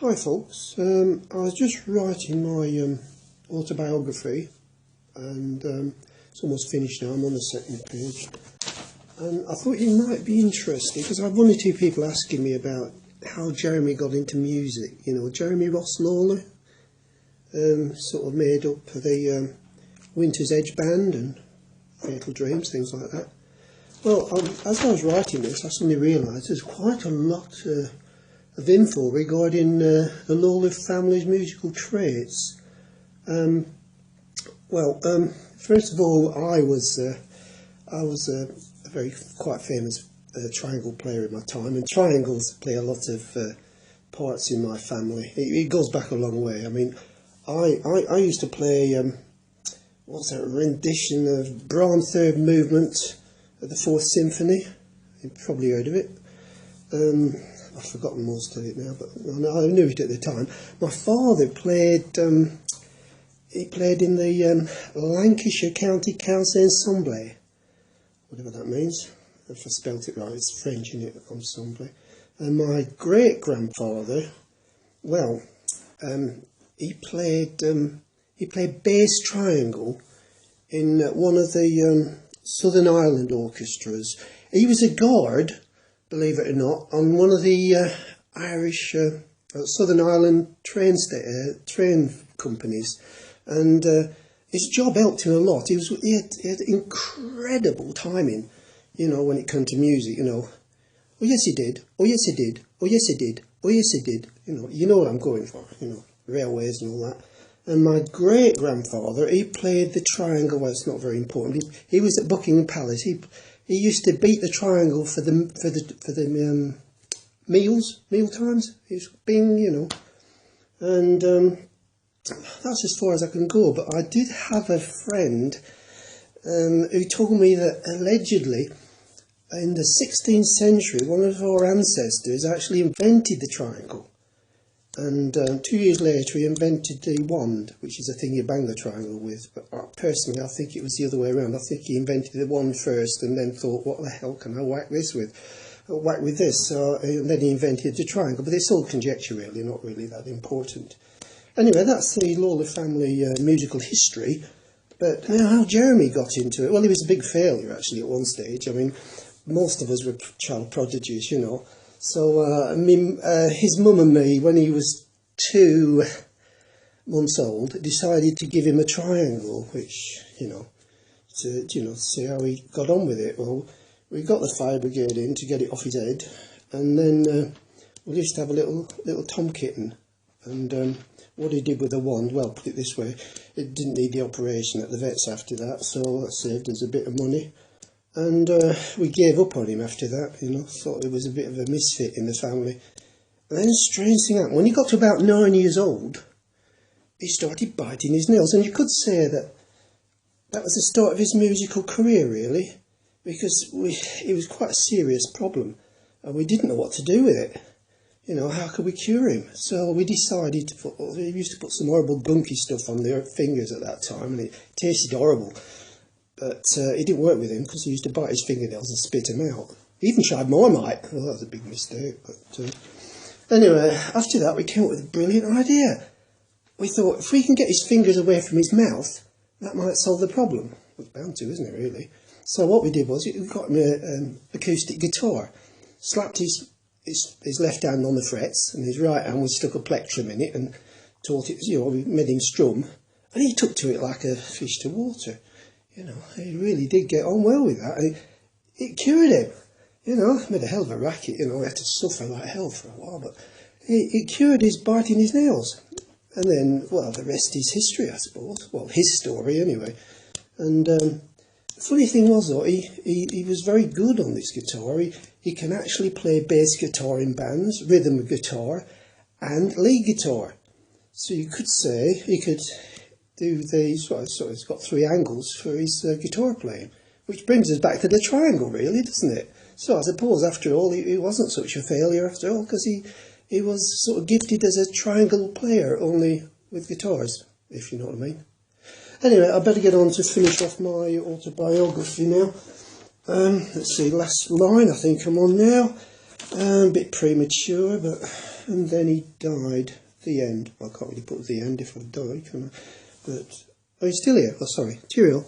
Hi folks, I was just writing my autobiography and it's almost finished now. I'm on the second page and I thought you might be interested because I have one or two people asking me about how Jeremy got into music. You know, Jeremy Ross Lawler sort of made up the Winter's Edge Band and Fatal Dreams, things like that. Well, as I was writing this, I suddenly realised there's quite a lot of info regarding the Lawler family's musical traits. First of all, I was a very quite famous triangle player in my time, and triangles play a lot of parts in my family. It goes back a long way. I mean, I used to play what's that rendition of Brahms' Third Movement of the Fourth Symphony. You've probably heard of it. I've forgotten most of it now, but I knew it at the time. My father played. He played in the Lancashire County Council Ensemble, whatever that means. If I spelt it right, it's French, isn't it? Ensemble. And my great grandfather, well, he played bass triangle in one of the Southern Ireland orchestras. He was a guard, believe it or not, on one of the Irish Southern Ireland train companies, and his job helped him a lot. He had incredible timing, you know, when it came to music. You know, oh yes he did, oh yes he did, oh yes he did, oh yes he did. You know what I'm going for. You know, railways and all that. And my great grandfather, he played the triangle. Well, it's not very important. He was at Buckingham Palace. He used to beat the triangle for the meal times. He was bing, you know, and that's as far as I can go. But I did have a friend who told me that allegedly in the 16th century, one of our ancestors actually invented the triangle, and 2 years later he invented the wand, which is a thing you bang the triangle with. But personally, I think it was the other way around. I think he invented the wand first and then thought, what the hell can I whack this with? Whack with this. And then he invented the triangle. But it's all conjecture, really, not really that important. Anyway, that's the Lawler family musical history. But now how Jeremy got into it, well, he was a big failure, actually, at one stage. I mean, most of us were child prodigies, you know. So, his mum and me, when he was 2 months old, decided to give him a triangle, which, to see how he got on with it. Well, we got the fire brigade in to get it off his head, and then we used to have a little tom kitten. And what he did with the wand, well, put it this way, it didn't need the operation at the vets after that, so that saved us a bit of money. And we gave up on him after that, you know, thought it was a bit of a misfit in the family. And then a strange thing happened. When he got to about 9 years old, he started biting his nails. And you could say that was the start of his musical career, really, because it was quite a serious problem. And we didn't know what to do with it. You know, how could we cure him? So we decided to we used to put some horrible gunky stuff on their fingers at that time, and it tasted horrible. But it didn't work with him because he used to bite his fingernails and spit them out. He even tried Marmite. Well, that was a big mistake. But anyway, after that we came up with a brilliant idea. We thought, if we can get his fingers away from his mouth, that might solve the problem. It's bound to, isn't it, really? So what we did was, we got him an acoustic guitar, slapped his left hand on the frets, and his right hand, we stuck a plectrum in it and taught it, you know, we made him strum. And he took to it like a fish to water. You know, he really did get on well with that. And it cured him. You know, made a hell of a racket. You know, he had to suffer like hell for a while, but it cured his biting his nails. And then, well, the rest is history, I suppose. Well, his story anyway. And the funny thing was, though, he was very good on this guitar. He can actually play bass guitar in bands, rhythm guitar, and lead guitar. So you could say he could do these, well, so it's got 3 angles for his guitar playing, which brings us back to the triangle, really, doesn't it? So I suppose, after all, he wasn't such a failure after all, because he was sort of gifted as a triangle player, only with guitars, if you know what I mean. Anyway, I better get on to finish off my autobiography now. Let's see, last line, I think I'm on now. A bit premature, but and then he died. The end. I can't really put the end if I die, can I? But, oh, he's still here. Oh, sorry. Cheerio.